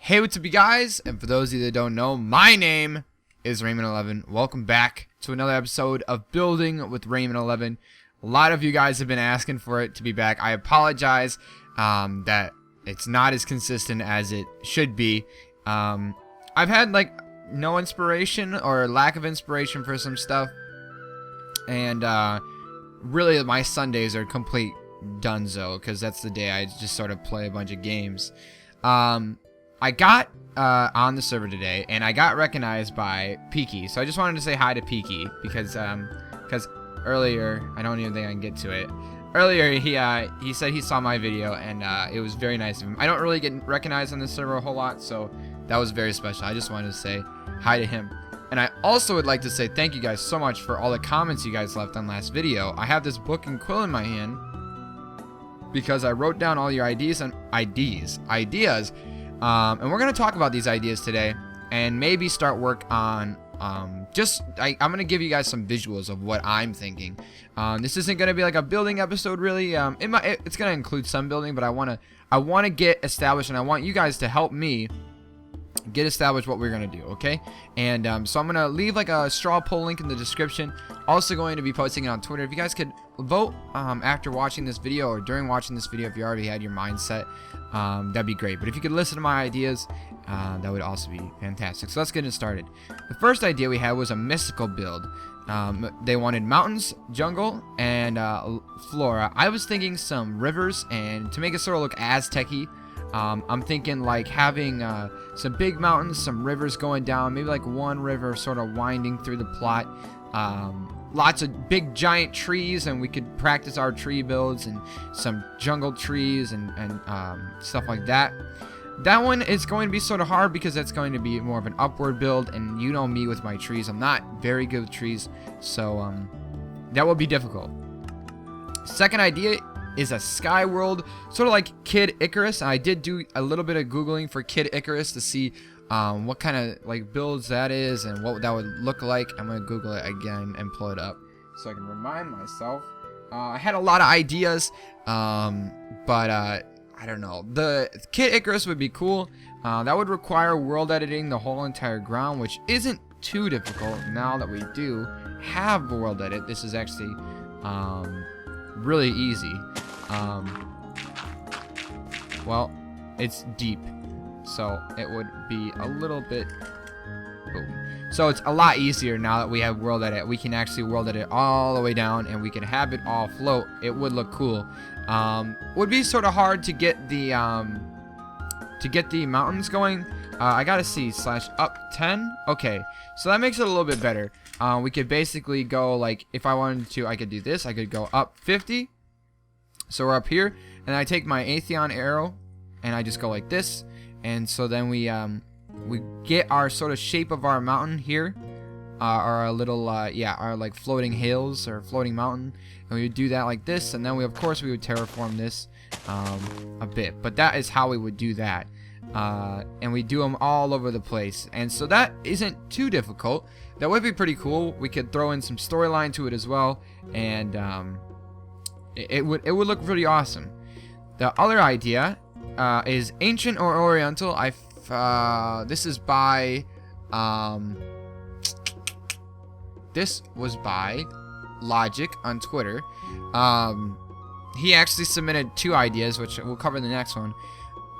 Hey, what's up, you guys? And for those of you that don't know, my name is RaineMan11. Welcome back to another episode of Building with RaineMan11. A lot of you guys have been asking for it to be back. I apologize that it's not as consistent as it should be. I've had like no inspiration or lack of inspiration for some stuff, and really my Sundays are complete dunzo because that's the day I just sort of play a bunch of games. I got on the server today, and I got recognized by Peaky. So I just wanted to say hi to Peaky because earlier, I don't even think I can get to it. Earlier, he said he saw my video, and it was very nice of him. I don't really get recognized on the server a whole lot, so that was very special. I just wanted to say hi to him. And I also would like to say thank you guys so much for all the comments you guys left on last video. I have this book and quill in my hand because I wrote down all your ideas. And we're going to talk about these ideas today and maybe start work on I'm going to give you guys some visuals of what I'm thinking. This isn't going to be like a building episode really. It's going to include some building, but I want to get established, and I want you guys to help me get established what we're going to do, okay? And so I'm going to leave like a straw poll link in the description. Also going to be posting it on Twitter. If you guys could vote after watching this video or during watching this video, if you already had your mindset, that'd be great. But if you could listen to my ideas, that would also be fantastic. So let's get it started. The first idea we had was a mystical build. They wanted mountains, jungle, and flora. I was thinking some rivers, and to make it sort of look Aztec-y, I'm thinking like having some big mountains, some rivers going down, maybe like one river sort of winding through the plot. Lots of big giant trees, and we could practice our tree builds, and some jungle trees and stuff like that. That one is going to be sort of hard because that's going to be more of an upward build, and you know me with my trees, I'm not very good with trees, so that will be difficult. Second idea is a sky world, sort of like Kid Icarus. I did do a little bit of googling for Kid Icarus to see what kind of like builds that is and what that would look like. I'm gonna Google it again and pull it up so I can remind myself. I had a lot of ideas, but I don't know. The Kid Icarus would be cool. That would require world editing the whole entire ground, which isn't too difficult now that we do have world edit. This is actually really easy. Well, it's deep, so it would be a little bit. Boom. So it's a lot easier now that we have world edit. We can actually world edit all the way down, and we can have it all float. It would look cool. Would be sort of hard to get the mountains going. I gotta see /up 10. Okay, so that makes it a little bit better. We could basically go like, if I wanted to, I could do this. I could go up 50. So we're up here, and I take my Atheon arrow, and I just go like this, and so then we get our sort of shape of our mountain here, our little our like floating hills or floating mountain, and we would do that like this, and then we would terraform this a bit, but that is how we would do that, and we do them all over the place, and so that isn't too difficult. That would be pretty cool. We could throw in some storyline to it as well, and it would look pretty awesome. The other idea is ancient or oriental. This is by this was by Logic on Twitter. He actually submitted 2 ideas, which we'll cover in the next one.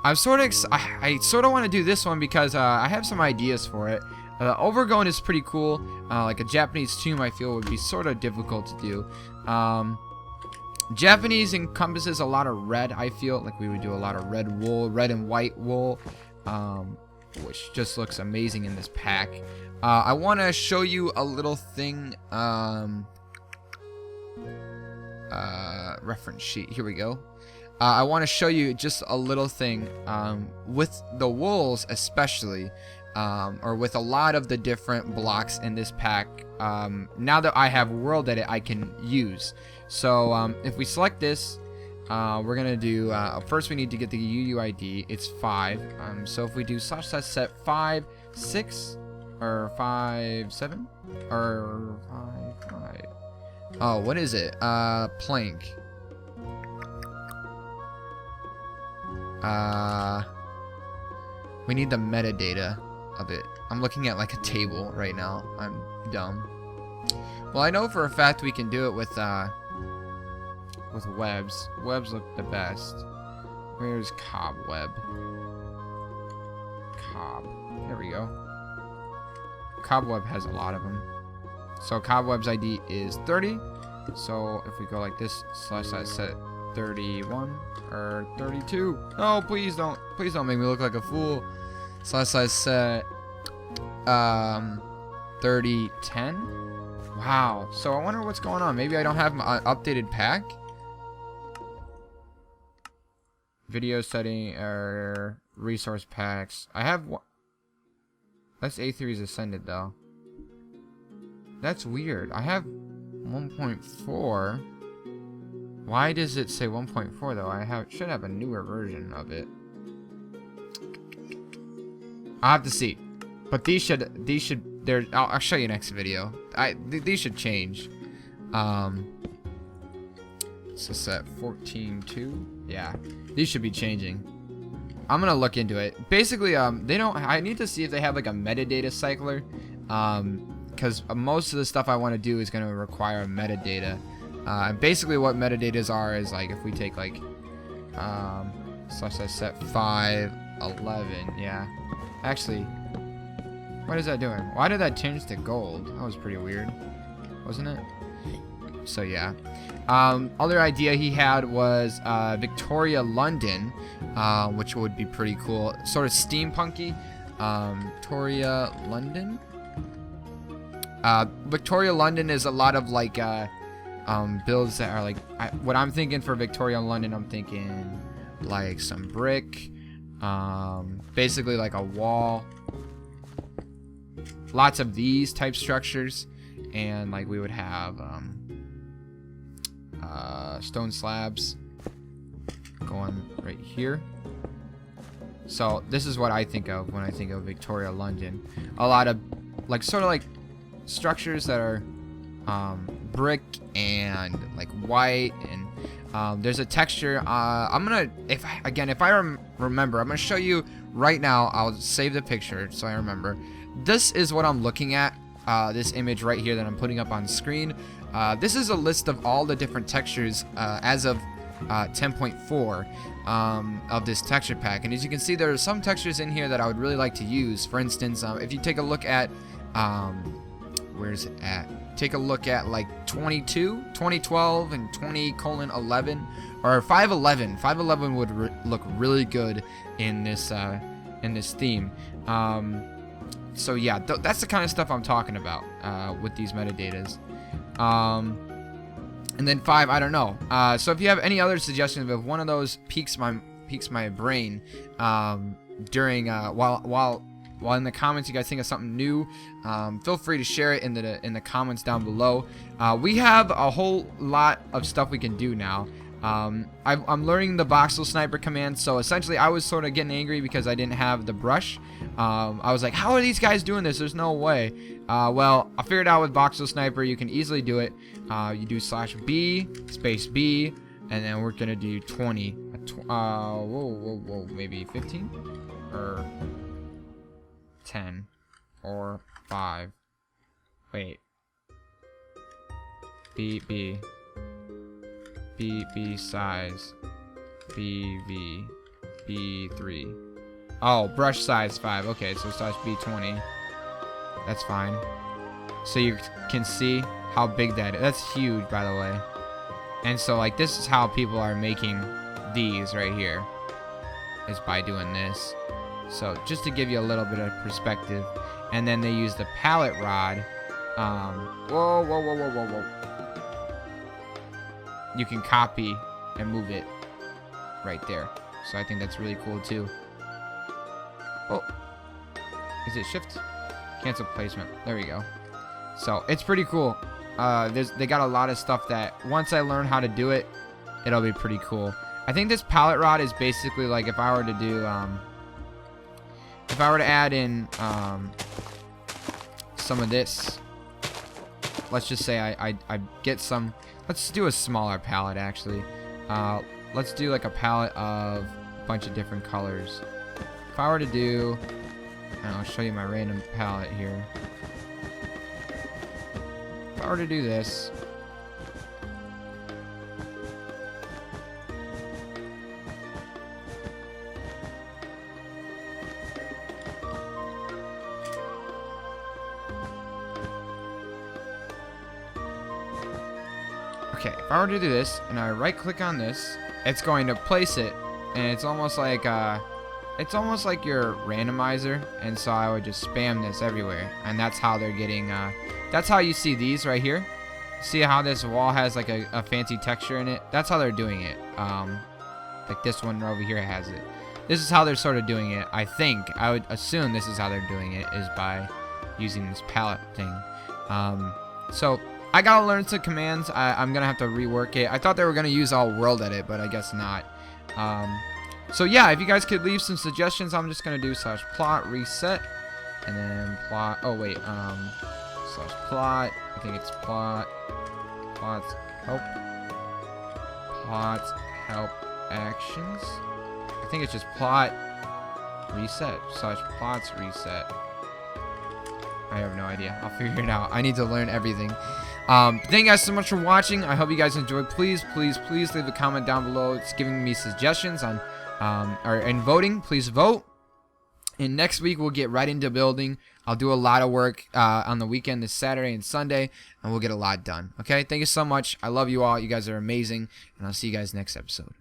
I sort of want to do this one because I have some ideas for it. Overgrown is pretty cool. Like a Japanese tomb, I feel would be sort of difficult to do. Japanese encompasses a lot of red. I feel like we would do a lot of red wool, red and white wool, which just looks amazing in this pack. I want to show you a little thing. Reference sheet. Here we go. I want to show you just a little thing with the wools, especially, or with a lot of the different blocks in this pack. Now that I have world edit, I can use. So if we select this, we're gonna do first we need to get the UUID. It's 5. So if we do /set 5 6 or 5 7 or 5 5. Oh, what is it? Plank. We need the metadata of it. I'm looking at like a table right now. I'm dumb. Well, I know for a fact we can do it with webs. Webs look the best. Where's cobweb? Cob. There we go. Cobweb has a lot of them. So cobweb's ID is 30. So if we go like this, slash set 31 or 32. No, please don't make me look like a fool. Slash set 3010. Wow. So I wonder what's going on. Maybe I don't have my updated pack. Video setting or resource packs. I have one. That's A3's Ascended though. That's weird. I have 1.4. Why does it say 1.4 though? Should have a newer version of it. I'll have to see. But these should I'll show you next video. These should change. So set 14.2. Yeah. These should be changing. I'm gonna look into it. Basically, they don't. I need to see if they have like a metadata cycler, because most of the stuff I want to do is gonna require metadata. Basically, what metadatas are is like if we take like, slash set 511. Yeah. Actually, what is that doing? Why did that change to gold? That was pretty weird, wasn't it? So yeah. Other idea he had was Victoria London, which would be pretty cool. Sort of steampunky. Victoria London. Victoria London is a lot of like builds that are like what I'm thinking for Victoria London. I'm thinking like some brick, basically like a wall. Lots of these type structures, and like we would have stone slabs going right here. So this is what I think of when I think of Victoria London. A lot of like sort of like structures that are brick and like white, and there's a texture. I'm gonna if I remember, I'm gonna show you right now. I'll save the picture so I remember. This is what I'm looking at. This image right here that I'm putting up on screen. This is a list of all the different textures as of 10.4 of this texture pack, and as you can see, there are some textures in here that I would really like to use. For instance, if you take a look at where's it at? Take a look at like 2012 and 20:11 or 511. 511 would look really good in this theme. So yeah, that's the kind of stuff I'm talking about with these metadatas. And then 5, I don't know. So if you have any other suggestions, if one of those piques my brain during while in the comments you guys think of something new, feel free to share it in the comments down below. We have a whole lot of stuff we can do now. I'm learning the voxel sniper command, so essentially I was sort of getting angry because I didn't have the brush. I was like, how are these guys doing this? There's no way. Well, I figured out with voxel sniper you can easily do it. You do /B space B, and then we're gonna do 20. Whoa, maybe 15 or 10 or 5. Wait. B size BV B3. Oh, brush size 5. Okay, so /B20. That's fine. So you can see how big that is. That's huge, by the way. And so like this is how people are making these right here, is by doing this. So just to give you a little bit of perspective. And then they use the pallet rod. Whoa. You can copy and move it right there. So I think that's really cool too. Oh, is it shift? Cancel placement. There we go. So it's pretty cool. They got a lot of stuff that once I learn how to do it, it'll be pretty cool. I think this pallet rod is basically like if I were to do, if I were to add in some of this. Let's just say I get some. Let's do a smaller palette actually. Let's do like a palette of a bunch of different colors. if I were to do, and I'll show you my random palette here. If I were to do this, okay, if I were to do this and I right click on this, it's going to place it, and it's almost like your randomizer, and so I would just spam this everywhere, and that's how they're getting that's how you see these right here. See how this wall has like a fancy texture in it? That's how they're doing it. Like this one over here has it. This is how they're sort of doing it. I think, I would assume this is how they're doing it, is by using this palette thing. So I gotta learn some commands. I'm gonna have to rework it. I thought they were gonna use all world edit, but I guess not. So yeah, if you guys could leave some suggestions, I'm just gonna do /plot reset, and then plot. Oh wait, /plot. I think it's plots help actions. I think it's just plot reset /plots reset. I have no idea. I'll figure it out. I need to learn everything. Thank you guys so much for watching. I hope you guys enjoyed. Please leave a comment down below. It's giving me suggestions on and voting. Please vote. And next week we'll get right into building. I'll do a lot of work on the weekend, this Saturday and Sunday, and we'll get a lot done. Okay? Thank you so much. I love you all. You guys are amazing, and I'll see you guys next episode.